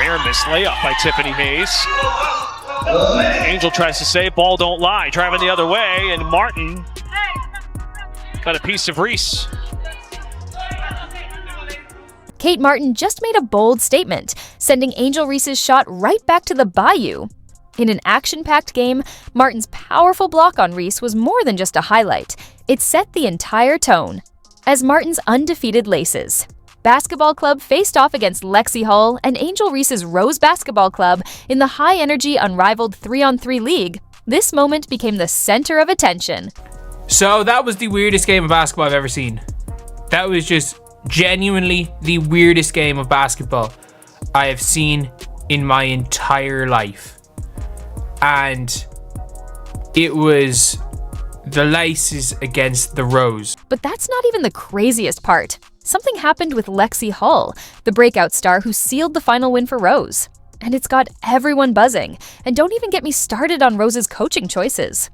Rare missed layup by Tiffany Hayes. Angel tries to say, ball don't lie. Driving the other way, and Martin got a piece of Reese. Kate Martin just made a bold statement, sending Angel Reese's shot right back to the bayou. In an action-packed game, Martin's powerful block on Reese was more than just a highlight. It set the entire tone. As Martin's undefeated Laces Basketball Club faced off against Lexie Hull and Angel Reese's Rose Basketball Club in the high-energy, unrivaled 3-on-3 league, this moment became the center of attention. So that was the weirdest game of basketball I've ever seen. That was just genuinely the weirdest game of basketball I have seen in my entire life. And it was the Laces against the Rose. But that's not even the craziest part. Something happened with Lexie Hull, the breakout star who sealed the final win for Rose. And it's got everyone buzzing. And don't even get me started on Rose's coaching choices.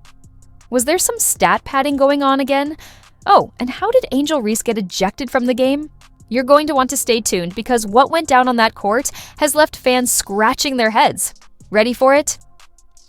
Was there some stat padding going on again? Oh, and how did Angel Reese get ejected from the game? You're going to want to stay tuned because what went down on that court has left fans scratching their heads. Ready for it?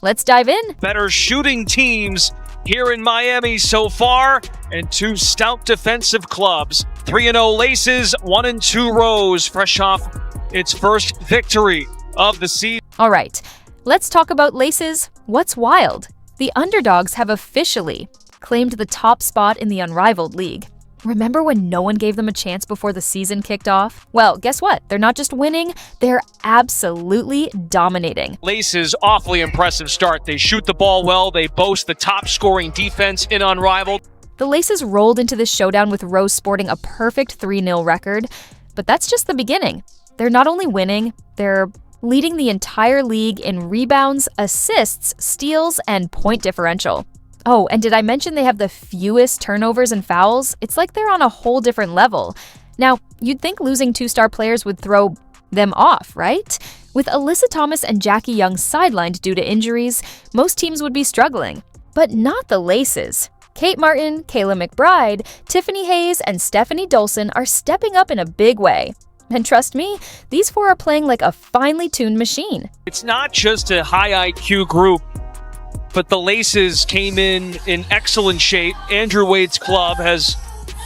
Let's dive in. Better shooting teams here in Miami so far, and two stout defensive clubs. 3-0 Laces, 1-2 Rose, fresh off its first victory of the season. All right, let's talk about Laces. What's wild? The underdogs have officially claimed the top spot in the unrivaled league. Remember when no one gave them a chance before the season kicked off? Well, guess what? They're not just winning, they're absolutely dominating. Laces, awfully impressive start. They shoot the ball well. They boast the top scoring defense in unrivaled. The Laces rolled into this showdown with Rose sporting a perfect 3-0 record, but that's just the beginning. They're not only winning, they're leading the entire league in rebounds, assists, steals, and point differential. Oh, and did I mention they have the fewest turnovers and fouls? It's like they're on a whole different level. Now, you'd think losing two-star players would throw them off, right? With Alyssa Thomas and Jackie Young sidelined due to injuries, most teams would be struggling. But not the Laces. Kate Martin, Kayla McBride, Tiffany Hayes, and Stephanie Dolson are stepping up in a big way. And trust me, these four are playing like a finely tuned machine. It's not just a high IQ group, but the Laces came in excellent shape. Andrew Wade's club has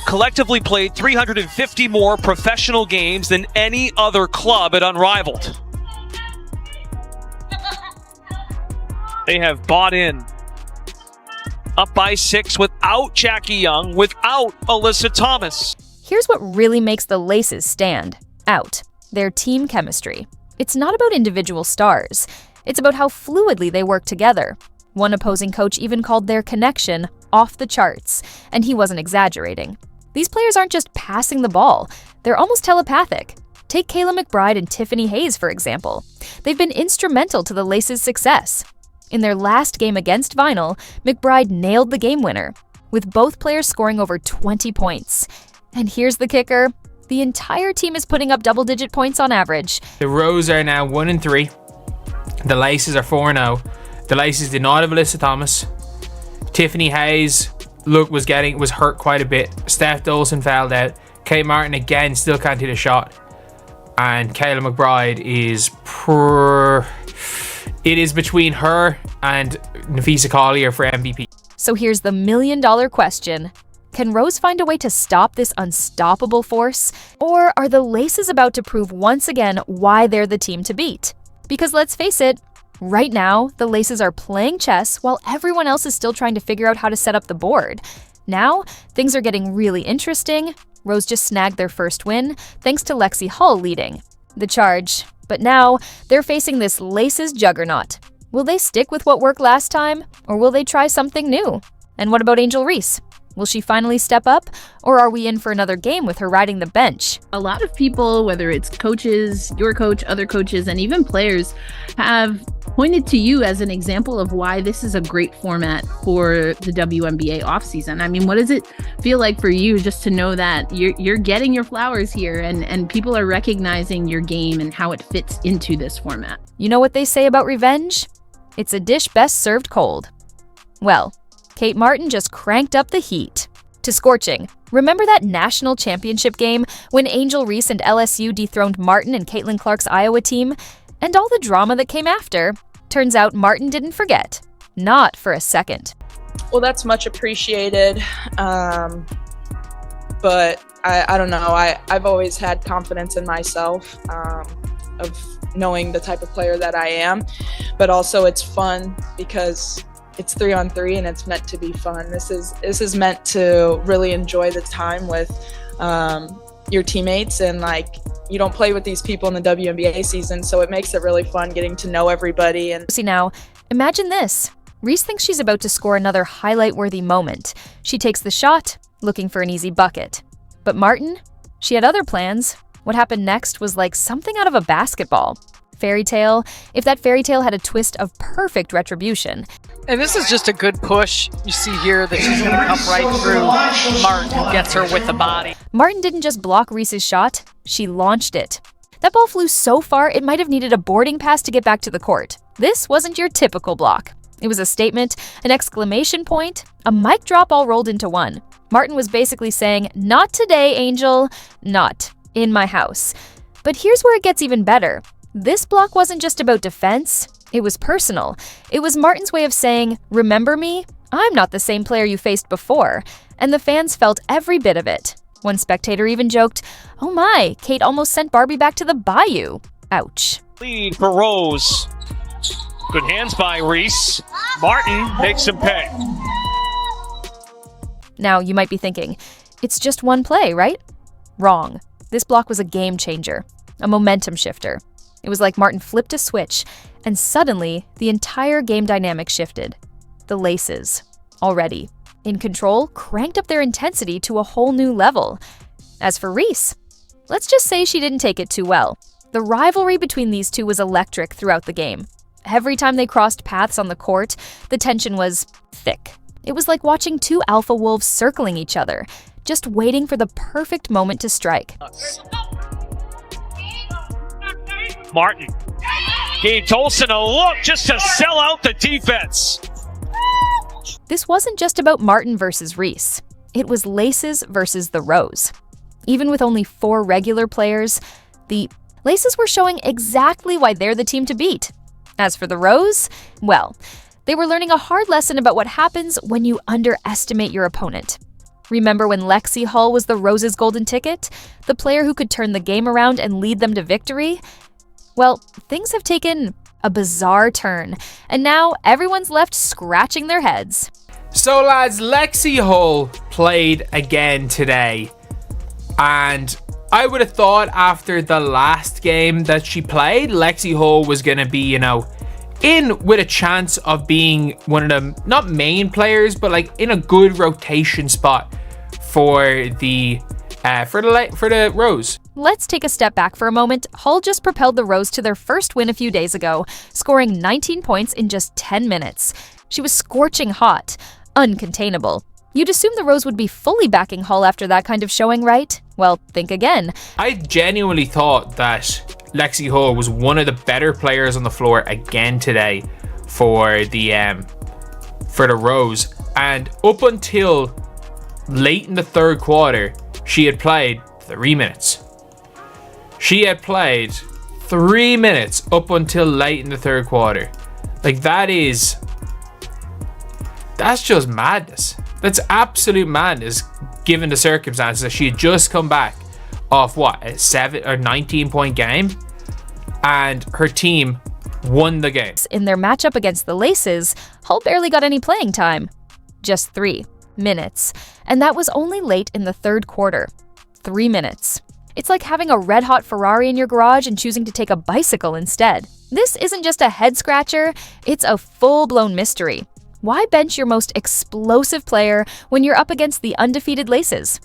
collectively played 350 more professional games than any other club at Unrivaled. They have bought in. Up by 6 without Jackie Young, without Alyssa Thomas. Here's what really makes the Laces stand out: their team chemistry. It's not about individual stars. It's about how fluidly they work together. One opposing coach even called their connection off the charts, and he wasn't exaggerating. These players aren't just passing the ball, they're almost telepathic. Take Kayla McBride and Tiffany Hayes, for example. They've been instrumental to the Laces' success. In their last game against Vinyl, McBride nailed the game winner, with both players scoring over 20 points. And here's the kicker: the entire team is putting up double-digit points on average. The Rose are now 1-3. The Laces are 4-0. The Laces did not have Alyssa Thomas. Tiffany Hayes, was hurt quite a bit. Steph Dolson fouled out. Kate Martin again still can't hit a shot. And Kayla McBride it is between her and Nafisa Collier for MVP. So here's the million-dollar question. Can Rose find a way to stop this unstoppable force? Or are the Laces about to prove once again why they're the team to beat? Because let's face it, right now, the Laces are playing chess while everyone else is still trying to figure out how to set up the board. Now, things are getting really interesting. Rose just snagged their first win, thanks to Lexie Hull leading the charge. But now, they're facing this Laces juggernaut. Will they stick with what worked last time, or will they try something new? And what about Angel Reese? Will she finally step up, or are we in for another game with her riding the bench? A lot of people, whether it's coaches, your coach, other coaches, and even players, have pointed to you as an example of why this is a great format for the WNBA offseason. I mean, what does it feel like for you just to know that you're getting your flowers here and people are recognizing your game and how it fits into this format? You know what they say about revenge? It's a dish best served cold. Well, Kate Martin just cranked up the heat to scorching. Remember that national championship game when Angel Reese and LSU dethroned Martin and Caitlin Clark's Iowa team? And all the drama that came after. Turns out Martin didn't forget. Not for a second. Well, that's much appreciated. But I don't know. I've always had confidence in myself of knowing the type of player that I am. But also it's fun because it's 3-on-3 and it's meant to be fun. This is meant to really enjoy the time with your teammates, and like, you don't play with these people in the WNBA season, so it makes it really fun getting to know everybody. And see, now imagine this. Reese thinks she's about to score another highlight-worthy moment. She takes the shot, looking for an easy bucket. But Martin, she had other plans. What happened next was like something out of a basketball. Fairy tale, if that fairy tale had a twist of perfect retribution. And this is just a good push. You see here that she's going to come right through Martin, who gets her with the body. Martin didn't just block Reese's shot, she launched it. That ball flew so far it might have needed a boarding pass to get back to the court. This wasn't your typical block. It was a statement, an exclamation point, a mic drop all rolled into one. Martin was basically saying, "Not today, Angel. Not in my house." But here's where it gets even better. This block wasn't just about defense. It was personal. It was Martin's way of saying, "Remember me? I'm not the same player you faced before." And the fans felt every bit of it. One spectator even joked, "Oh my, Kate almost sent Barbie back to the bayou." Ouch. Lead for Rose. Good hands by Reese. Martin makes him pay. Now, you might be thinking, it's just one play, right? Wrong. This block was a game changer, a momentum shifter. It was like Martin flipped a switch, and suddenly, the entire game dynamic shifted. The Laces, already in control, cranked up their intensity to a whole new level. As for Reese, let's just say she didn't take it too well. The rivalry between these two was electric throughout the game. Every time they crossed paths on the court, the tension was thick. It was like watching two alpha wolves circling each other, just waiting for the perfect moment to strike. Martin gave Tolson a look just to sell out the defense. This wasn't just about Martin versus Reese. It was Laces versus the Rose. Even with only 4 regular players, the Laces were showing exactly why they're the team to beat. As for the Rose, well, they were learning a hard lesson about what happens when you underestimate your opponent. Remember when Lexie Hull was the Rose's golden ticket? The player who could turn the game around and lead them to victory? Well, things have taken a bizarre turn, and now everyone's left scratching their heads. So lads, Lexie Hull played again today, and I would have thought after the last game that she played, Lexie Hull was going to be, in with a chance of being one of the, not main players, but like in a good rotation spot for the Rose. Let's take a step back for a moment. Hull just propelled the Rose to their first win a few days ago, scoring 19 points in just 10 minutes. She was scorching hot, uncontainable. You'd assume the Rose would be fully backing Hull after that kind of showing, right? Well, think again. I genuinely thought that Lexie Hull was one of the better players on the floor again today for the Rose, and up until late in the third quarter, she had played 3 minutes. She had played 3 minutes up until late in the third quarter. Like, that's just madness. That's absolute madness, given the circumstances that she had just come back off a 7 or 19 point game, and her team won the game. In their matchup against the Laces, Hull barely got any playing time. Just 3 minutes. And that was only late in the third quarter. 3 minutes. It's like having a red-hot Ferrari in your garage and choosing to take a bicycle instead. This isn't just a head-scratcher, it's a full-blown mystery. Why bench your most explosive player when you're up against the undefeated Laces?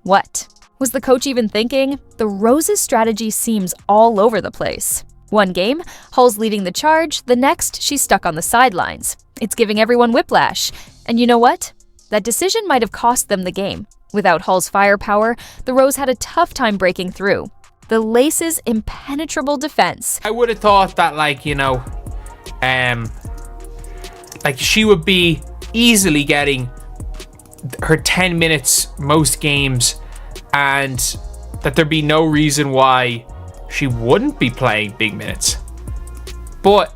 What? Was the coach even thinking? The Rose's strategy seems all over the place. One game, Hull's leading the charge, the next, she's stuck on the sidelines. It's giving everyone whiplash. And you know what? That decision might have cost them the game. Without Hull's firepower, the Rose had a tough time breaking through. The Laces' impenetrable defense. I would have thought that, she would be easily getting her 10 minutes most games, and that there'd be no reason why she wouldn't be playing big minutes. But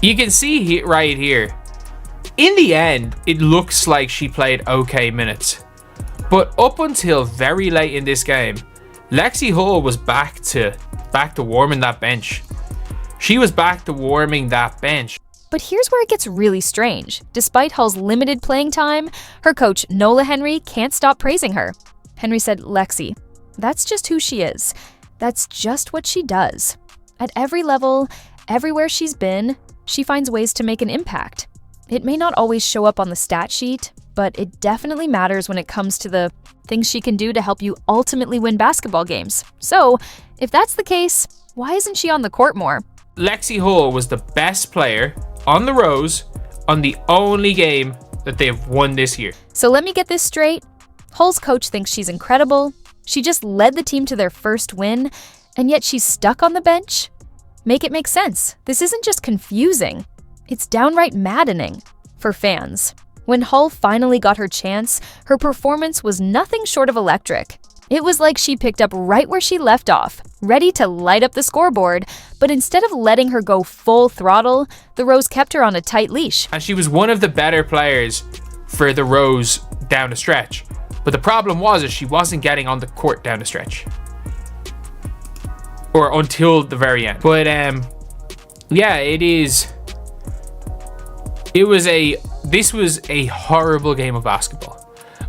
you can see right here, in the end, it looks like she played okay minutes. But up until very late in this game, Lexie Hull was back to warming that bench. She was back to warming that bench. But here's where it gets really strange. Despite Hull's limited playing time, her coach Nola Henry can't stop praising her. Henry said, "Lexie, that's just who she is. That's just what she does. At every level, everywhere she's been, she finds ways to make an impact. It may not always show up on the stat sheet, but it definitely matters when it comes to the things she can do to help you ultimately win basketball games. So, if that's the case, why isn't she on the court more?" Lexie Hull was the best player on the Rose on the only game that they have won this year. So let me get this straight. Hull's coach thinks she's incredible. She just led the team to their first win, and yet she's stuck on the bench? Make it make sense. This isn't just confusing. It's downright maddening for fans. When Hull finally got her chance, her performance was nothing short of electric. It was like she picked up right where she left off, ready to light up the scoreboard, but instead of letting her go full throttle, the Rose kept her on a tight leash. And she was one of the better players for the Rose down the stretch. But the problem was that she wasn't getting on the court down the stretch. Or until the very end. But yeah, this was a horrible game of basketball.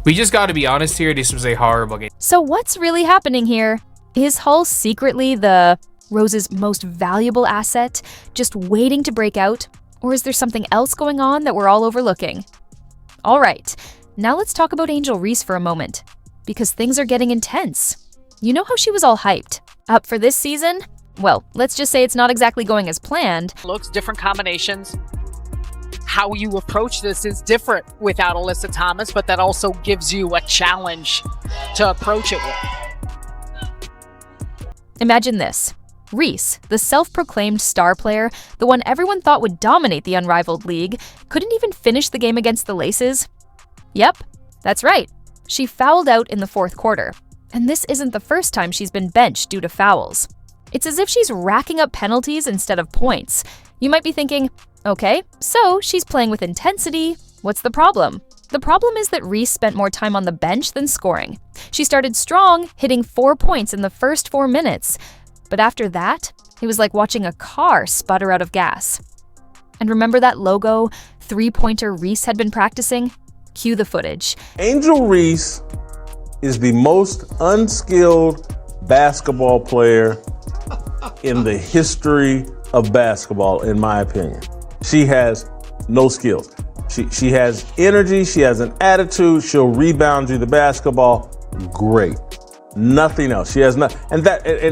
We just got to be honest here, this was a horrible game. So what's really happening here? Is Hull secretly the Rose's most valuable asset, just waiting to break out? Or is there something else going on that we're all overlooking? All right, now let's talk about Angel Reese for a moment, because things are getting intense. You know how she was all hyped? Up for this season? Well, let's just say it's not exactly going as planned. Looks, different combinations. How you approach this is different without Alyssa Thomas, but that also gives you a challenge to approach it with. Imagine this. Reese, the self-proclaimed star player, the one everyone thought would dominate the unrivaled league, couldn't even finish the game against the Laces. Yep, that's right. She fouled out in the fourth quarter. And this isn't the first time she's been benched due to fouls. It's as if she's racking up penalties instead of points. You might be thinking, okay, so she's playing with intensity. What's the problem? The problem is that Reese spent more time on the bench than scoring. She started strong, hitting 4 points in the first 4 minutes. But after that, it was like watching a car sputter out of gas. And remember that logo, three-pointer Reese had been practicing? Cue the footage. Angel Reese is the most unskilled basketball player in the history of basketball, in my opinion. She has no skills. She has energy, she has an attitude, she'll rebound you the basketball. Great. Nothing else. She has nothing.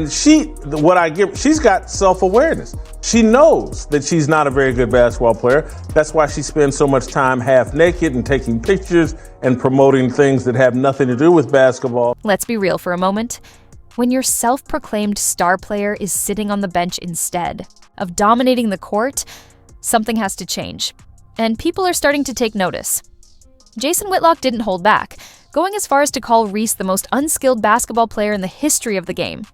She's got self-awareness. She knows that she's not a very good basketball player. That's why she spends so much time half naked and taking pictures and promoting things that have nothing to do with basketball. Let's be real for a moment. When your self-proclaimed star player is sitting on the bench instead of dominating the court, something has to change. And people are starting to take notice. Jason Whitlock didn't hold back, going as far as to call Reese the most unskilled basketball player in the history of the game.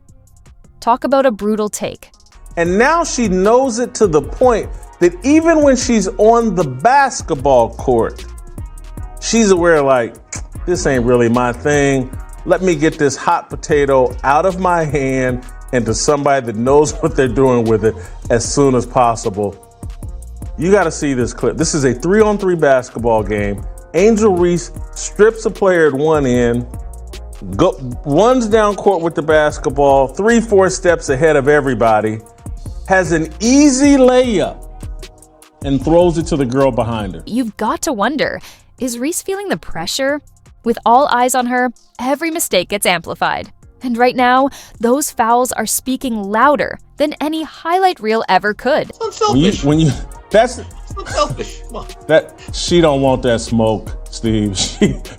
Talk about a brutal take. And now she knows it to the point that even when she's on the basketball court, she's aware, like, this ain't really my thing. Let me get this hot potato out of my hand and to somebody that knows what they're doing with it as soon as possible. You got to see this clip. This is a 3-on-3 basketball game. Angel Reese strips a player at one end, runs down court with the basketball, 3-4 steps ahead of everybody, has an easy layup, and throws it to the girl behind her. You've got to wonder, is Reese feeling the pressure? With all eyes on her, every mistake gets amplified. And right now, those fouls are speaking louder than any highlight reel ever could. It's unselfish. That's unselfish. Come on. She don't want that smoke, Steve.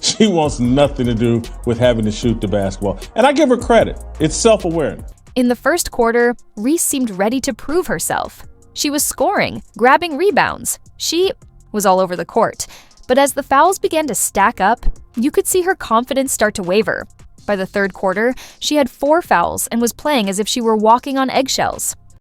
She wants nothing to do with having to shoot the basketball. And I give her credit. It's self-awareness. In the first quarter, Reese seemed ready to prove herself. She was scoring, grabbing rebounds. She was all over the court. But as the fouls began to stack up, you could see her confidence start to waver. By the third quarter, she had 4 fouls and was playing as if she were walking on eggshells.